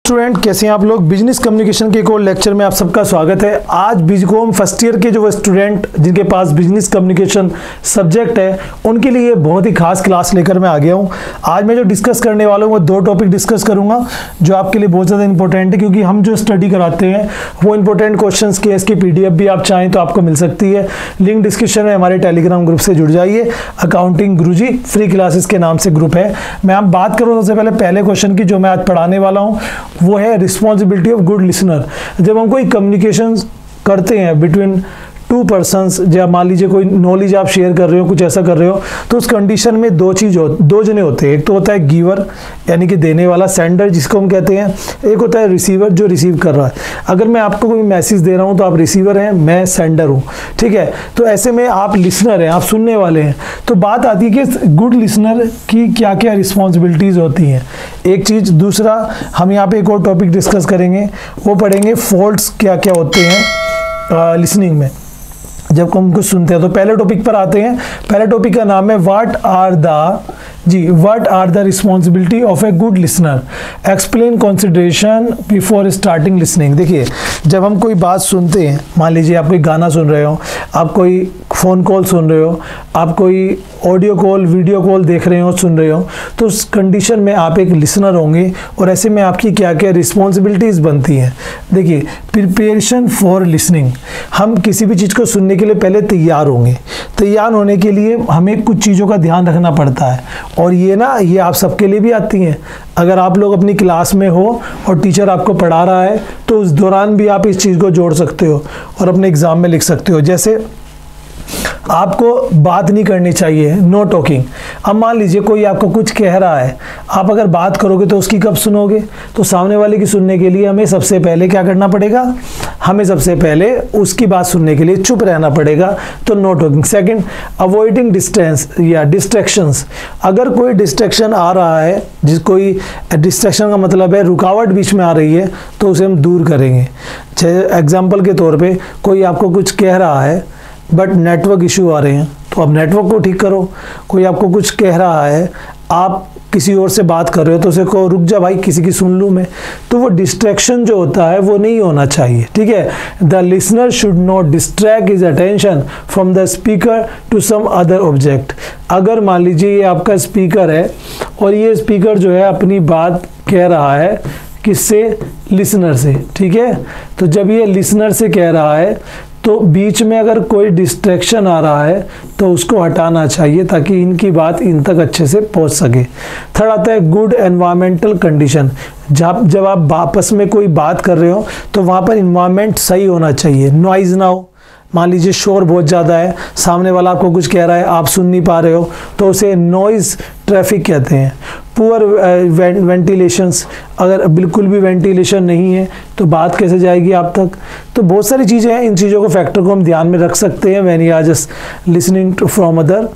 Student कैसे हैं आप लोग। बिजनेस कम्युनिकेशन के एक और लेक्चर में आप सबका स्वागत है। आज बीकॉम फर्स्ट ईयर के जो स्टूडेंट जिनके पास बिजनेस कम्युनिकेशन सब्जेक्ट है उनके लिए बहुत ही खास क्लास लेकर मैं आ गया हूं। आज मैं जो डिस्कस करने वाला हूं वो दो टॉपिक डिस्कस करूंगा जो आपके लिए बहुत ज़्यादा इंपॉर्टेंट है, क्योंकि हम जो स्टडी कराते हैं वो इंपॉर्टेंट क्वेश्चन के इसकी PDF भी आप चाहें तो आपको मिल सकती है। लिंक डिस्क्रिप्शन में हमारे टेलीग्राम ग्रुप से जुड़ जाइए। अकाउंटिंग गुरुजी फ्री क्लासेस के नाम से ग्रुप है। मैं आप बात करूँ सबसे पहले क्वेश्चन की जो मैं आज पढ़ाने वाला हूँ वो है रिस्पॉन्सिबिलिटी ऑफ गुड लिसनर। जब हम कोई कम्युनिकेशन करते हैं बिटवीन टू पर्सन्स, जब मान लीजिए कोई नॉलेज आप शेयर कर रहे हो, कुछ ऐसा कर रहे हो, तो उस कंडीशन में दो जने होते हैं। एक तो होता है गिवर यानी कि देने वाला, सेंडर जिसको हम कहते हैं, एक होता है रिसीवर जो रिसीव कर रहा है। अगर मैं आपको कोई मैसेज दे रहा हूं तो आप रिसीवर हैं, मैं सेंडर हूं, ठीक है। तो ऐसे में आप लिसनर हैं, आप सुनने वाले हैं। तो बात आती है कि गुड लिसनर की क्या क्या रिस्पॉन्सिबिलिटीज़ होती हैं, एक चीज़। दूसरा हम यहाँ पे एक और टॉपिक डिस्कस करेंगे, वो पढ़ेंगे फॉल्ट्स क्या क्या होते हैं लिसनिंग में जब हम कुछ सुनते हैं। तो पहले टॉपिक पर आते हैं। पहले टॉपिक का नाम है what are the responsibility of a good listener, explain consideration before starting listening. देखिए, जब हम कोई बात सुनते हैं, मान लीजिए आप कोई गाना सुन रहे हो, आप कोई फ़ोन कॉल सुन रहे हो, आप कोई ऑडियो कॉल वीडियो कॉल देख रहे हो, सुन रहे हो, तो उस कंडीशन में आप एक लिसनर होंगे और ऐसे में आपकी क्या क्या रिस्पॉन्सिबिलिटीज़ बनती हैं। देखिए, प्रिपरेशन फॉर लिसनिंग, हम किसी भी चीज़ को सुनने के लिए पहले तैयार होंगे। तैयार होने के लिए हमें कुछ चीज़ों का ध्यान रखना पड़ता है, और ये आप सबके लिए भी आती हैं। अगर आप लोग अपनी क्लास में हो और टीचर आपको पढ़ा रहा है तो उस दौरान भी आप इस चीज़ को जोड़ सकते हो और अपने एग्ज़ाम में लिख सकते हो। जैसे आपको बात नहीं करनी चाहिए, नो टॉकिंग। अब मान लीजिए कोई आपको कुछ कह रहा है, आप अगर बात करोगे तो उसकी कब सुनोगे? तो सामने वाले की सुनने के लिए हमें सबसे पहले क्या करना पड़ेगा? हमें सबसे पहले उसकी बात सुनने के लिए चुप रहना पड़ेगा, तो know talking. Second, avoiding distance या डिस्ट्रैक्शंस। अगर कोई डिस्ट्रैक्शन आ रहा है, कोई डिस्ट्रैक्शन का मतलब है रुकावट बीच में आ रही है, तो उसे हम दूर करेंगे। एग्जाम्पल के तौर पर कोई आपको कुछ कह रहा है बट नेटवर्क इशू आ रहे हैं, तो आप नेटवर्क को ठीक करो। कोई आपको कुछ कह रहा है, आप किसी और से बात कर रहे हो, तो उसे कहो रुक जा भाई, किसी की सुन लूँ मैं। तो वो डिस्ट्रैक्शन जो होता है वो नहीं होना चाहिए, ठीक है। The listener should not distract his attention from the speaker to some other object. अगर मान लीजिए ये आपका स्पीकर है और ये स्पीकर जो है अपनी बात कह रहा है किससे? लिसनर से, ठीक है। तो जब ये लिसनर से कह रहा है तो बीच में अगर कोई डिस्ट्रैक्शन आ रहा है तो उसको हटाना चाहिए ताकि इनकी बात इन तक अच्छे से पहुंच सके। थर्ड आता है गुड एनवायरमेंटल कंडीशन। जब आप आपस में कोई बात कर रहे हो तो वहाँ पर इन्वायरमेंट सही होना चाहिए, नॉइज़ ना हो। मान लीजिए शोर बहुत ज़्यादा है, सामने वाला आपको कुछ कह रहा है, आप सुन नहीं पा रहे हो, तो उसे नॉइज़ ट्रैफिक कहते हैं। पुअर वेंटिलेशंस, अगर बिल्कुल भी वेंटिलेशन नहीं है तो बात कैसे जाएगी आप तक? तो बहुत सारी चीज़ें हैं, इन चीज़ों को फैक्टर को हम ध्यान में रख सकते हैं when you are just listening to from other,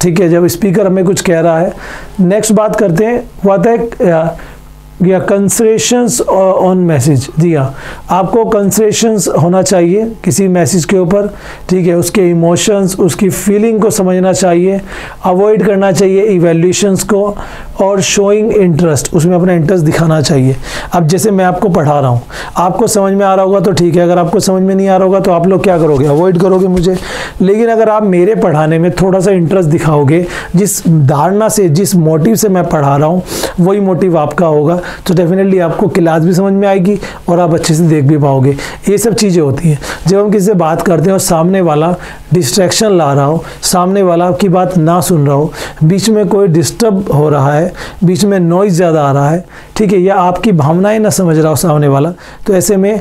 ठीक है, जब स्पीकर हमें कुछ कह रहा है। नेक्स्ट बात करते हैं, वो आता है या कंसिडरेशंस ऑन मैसेज। जी हाँ, आपको कंसिडरेशंस होना चाहिए किसी मैसेज के ऊपर, ठीक है। उसके इमोशंस, उसकी फीलिंग को समझना चाहिए, अवॉइड करना चाहिए इवैल्यूएशंस को, और शोइंग इंटरेस्ट, उसमें अपना इंटरेस्ट दिखाना चाहिए। अब जैसे मैं आपको पढ़ा रहा हूँ, आपको समझ में आ रहा होगा तो ठीक है, अगर आपको समझ में नहीं आ रहा होगा तो आप लोग क्या करोगे? अवॉइड करोगे मुझे। लेकिन अगर आप मेरे पढ़ाने में थोड़ा सा इंटरेस्ट दिखाओगे, जिस धारणा से, जिस मोटिव से मैं पढ़ा रहा हूँ वही मोटिव आपका होगा, तो डेफिनेटली आपको क्लास भी समझ में आएगी और आप अच्छे से देख भी पाओगे। ये सब चीज़ें होती हैं जब हम किसी से बात करते हैं और सामने वाला डिस्ट्रैक्शन ला रहा हो, सामने वाला आपकी बात ना सुन रहा हो, बीच में कोई डिस्टर्ब हो रहा है, बीच में नॉइज़ ज़्यादा आ रहा है, ठीक है, या आपकी भावनाएं ना समझ रहा हो सामने वाला, तो ऐसे में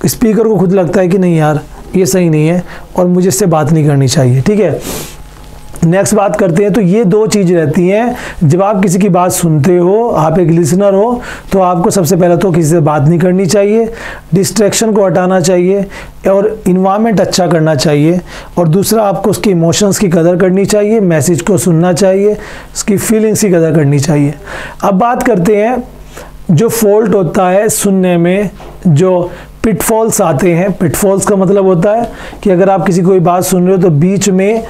स्पीकर को खुद लगता है कि नहीं यार ये सही नहीं है और मुझे इससे बात नहीं करनी चाहिए, ठीक है। नेक्स्ट बात करते हैं, तो ये दो चीज़ रहती हैं। जब आप किसी की बात सुनते हो, आप एक लिसनर हो, तो आपको सबसे पहले तो किसी से बात नहीं करनी चाहिए, डिस्ट्रैक्शन को हटाना चाहिए और इन्वायरमेंट अच्छा करना चाहिए, और दूसरा आपको उसके इमोशंस की कदर करनी चाहिए, मैसेज को सुनना चाहिए, उसकी फीलिंग्स की कदर करनी चाहिए। अब बात करते हैं जो फॉल्ट होता है सुनने में, जो पिटफॉल्स आते हैं। पिटफॉल्स का मतलब होता है कि अगर आप किसी कोई बात सुन रहे हो तो बीच में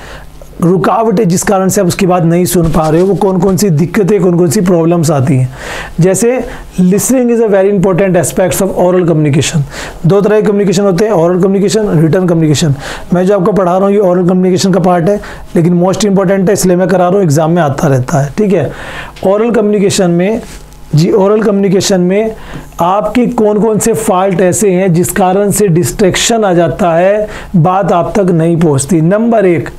रुकावट है जिस कारण से आप उसकी बात नहीं सुन पा रहे हो, वो कौन कौन सी दिक्कतें, कौन कौन सी प्रॉब्लम्स आती हैं। जैसे listening is a very important aspects of oral communication. दो तरह के कम्युनिकेशन होते हैं, ओरल कम्युनिकेशन, रिटन कम्युनिकेशन। मैं जो आपको पढ़ा रहा हूँ ये ओरल कम्युनिकेशन का पार्ट है, लेकिन मोस्ट इंपॉर्टेंट है इसलिए मैं करा रहा हूँ, एग्जाम में आता रहता है, ठीक है। ओरल कम्युनिकेशन में ओरल कम्युनिकेशन में आपकी कौन कौन से फॉल्ट ऐसे हैं जिस कारण से डिस्ट्रैक्शन आ जाता है, बात आप तक नहीं पहुंचती। नंबर 1,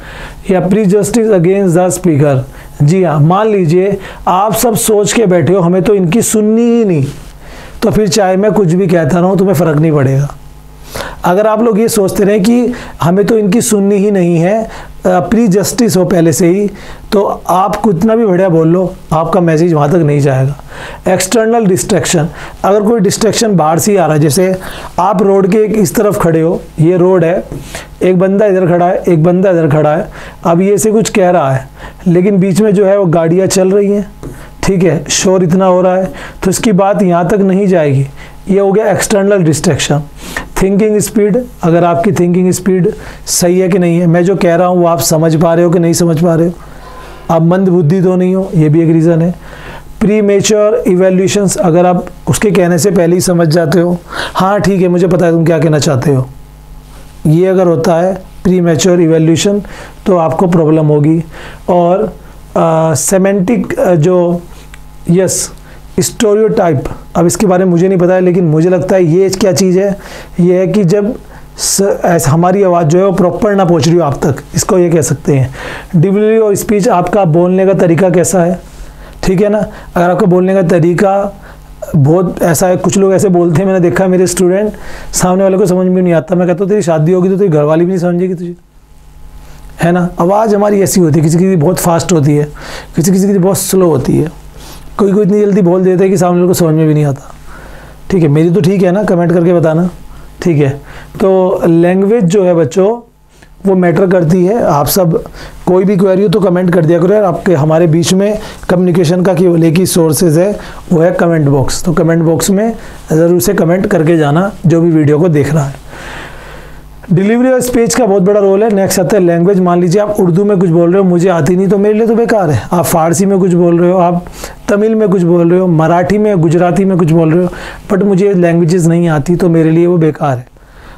या प्रीजस्टिस अगेंस्ट द स्पीकर। जी हाँ, मान लीजिए आप सब सोच के बैठे हो हमें तो इनकी सुननी ही नहीं, तो फिर चाहे मैं कुछ भी कहता रहूं तुम्हें फ़र्क नहीं पड़ेगा। अगर आप लोग ये सोचते रहे कि हमें तो इनकी सुननी ही नहीं है, प्री जस्टिस हो पहले से ही, तो आप कितना भी बढ़िया बोल लो आपका मैसेज वहाँ तक नहीं जाएगा। एक्सटर्नल डिस्ट्रैक्शन, अगर कोई डिस्ट्रैक्शन बाहर से ही आ रहा है, जैसे आप रोड के इस तरफ खड़े हो, ये रोड है, एक बंदा इधर खड़ा है, एक बंदा इधर खड़ा है, अब ये से कुछ कह रहा है, लेकिन बीच में जो है वो गाड़ियाँ चल रही हैं, ठीक है, शोर इतना हो रहा है, तो इसकी बात यहाँ तक नहीं जाएगी। ये हो गया एक्सटर्नल डिस्ट्रैक्शन। थिंकिंग स्पीड, अगर आपकी थिंकिंग स्पीड सही है कि नहीं है, मैं जो कह रहा हूँ वो आप समझ पा रहे हो कि नहीं समझ पा रहे हो, आप मंद बुद्धि तो नहीं हो, ये भी एक रीज़न है। प्री मेच्योर इवैल्यूएशंस, अगर आप उसके कहने से पहले ही समझ जाते हो, हाँ ठीक है मुझे पता है तुम क्या कहना चाहते हो, ये अगर होता है प्री मेच्योर इवैल्यूएशन तो आपको प्रॉब्लम होगी। और सेमेंटिक जो स्टीरियोटाइप, अब इसके बारे में मुझे नहीं पता है, लेकिन मुझे लगता है ये क्या चीज़ है, ये है कि जब हमारी आवाज़ जो है वो प्रॉपर ना पहुंच रही हो आप तक, इसको ये कह सकते हैं। डिलीवरी और स्पीच, आपका बोलने का तरीका कैसा है, ठीक है ना। अगर आपका बोलने का तरीका बहुत ऐसा है, कुछ लोग ऐसे बोलते हैं, मैंने देखा है मेरे स्टूडेंट, सामने वाले को समझ में नहीं आता, मैं कहता हूँ तेरी शादी होगी तो तेरी घरवाली भी नहीं समझेगी तुझे, है ना। आवाज़ हमारी ऐसी होती है, किसी की बहुत फास्ट होती है, किसी की बहुत स्लो होती है, कोई इतनी जल्दी बोल देता है कि सामने को समझ में भी नहीं आता, ठीक है। मेरी तो ठीक है ना, कमेंट करके बताना, ठीक है। तो लैंग्वेज जो है बच्चों वो मैटर करती है। आप सब कोई भी क्वेरी हो तो कमेंट कर दिया करो यार। आपके हमारे बीच में कम्युनिकेशन का केवल एक ही सोर्सेज है, वो है कमेंट बॉक्स। तो कमेंट बॉक्स में ज़रूर से कमेंट करके जाना जो भी वीडियो को देख रहा है। डिलीवरी और स्पीच का बहुत बड़ा रोल है। नेक्स्ट आता है लैंग्वेज। मान लीजिए आप उर्दू में कुछ बोल रहे हो, मुझे आती नहीं, तो मेरे लिए तो बेकार है। आप फारसी में कुछ बोल रहे हो, आप तमिल में कुछ बोल रहे हो, मराठी में, गुजराती में कुछ बोल रहे हो, बट मुझे लैंग्वेजेस नहीं आती, तो मेरे लिए वो बेकार है।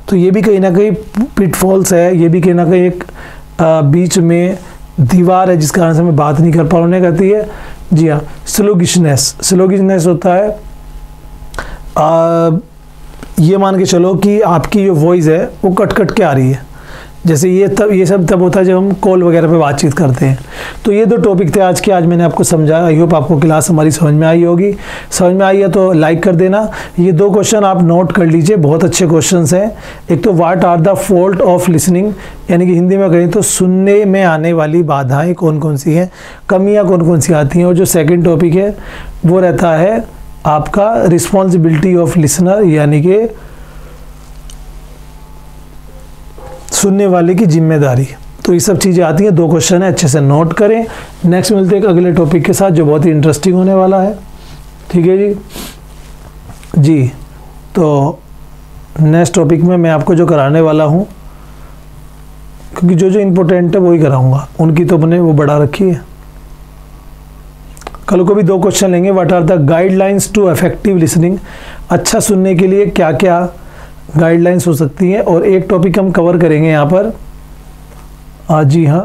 तो ये भी कहीं ना कहीं पिटफॉल्स है, ये भी कहीं ना कहीं एक बीच में दीवार है जिस कारण से मैं बात नहीं कर पा रहा। कहती है जी हाँ स्लोगिशनेस होता है, ये मान के चलो कि आपकी जो वॉइस है वो कट कट के आ रही है। जैसे ये सब तब होता है जब हम कॉल वगैरह पे बातचीत करते हैं। तो ये दो टॉपिक थे आज के, आज मैंने आपको समझाया। आई होप आपको क्लास हमारी समझ में आई होगी। समझ में आई है तो लाइक कर देना। ये दो क्वेश्चन आप नोट कर लीजिए, बहुत अच्छे क्वेश्चंस हैं। एक तो what are the fault of listening, यानी कि हिंदी में कहें तो सुनने में आने वाली बाधाएं कौन कौन सी हैं, कमियाँ कौन कौन सी आती हैं। और जो सेकेंड टॉपिक है वो रहता है आपका रिस्पॉन्सिबिलिटी ऑफ लिसनर, यानी कि सुनने वाले की जिम्मेदारी। तो ये सब चीज़ें आती हैं। दो क्वेश्चन है, अच्छे से नोट करें। नेक्स्ट मिलते हैं एक अगले टॉपिक के साथ जो बहुत ही इंटरेस्टिंग होने वाला है। ठीक है जी। तो नेक्स्ट टॉपिक में मैं आपको जो कराने वाला हूँ, क्योंकि जो इम्पोर्टेंट है वही कराऊंगा, उनकी तो मैंने वो बढ़ा रखी है। कल को भी दो क्वेश्चन लेंगे। What are the guidelines to effective listening, अच्छा सुनने के लिए क्या क्या गाइडलाइंस हो सकती हैं। और एक टॉपिक हम कवर करेंगे यहाँ पर, जी हाँ,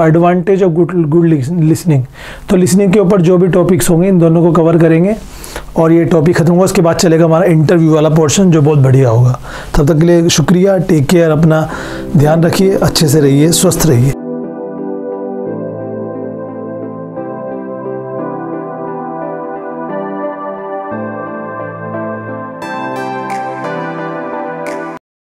एडवांटेज ऑफ गुड लिसनिंग। तो लिसनिंग के ऊपर जो भी टॉपिक्स होंगे इन दोनों को कवर करेंगे और ये टॉपिक खत्म होगा। उसके बाद चलेगा हमारा इंटरव्यू वाला पोर्शन जो बहुत बढ़िया होगा। तब तक के लिए शुक्रिया, टेक केयर, अपना ध्यान रखिए, अच्छे से रहिए, स्वस्थ रहिए।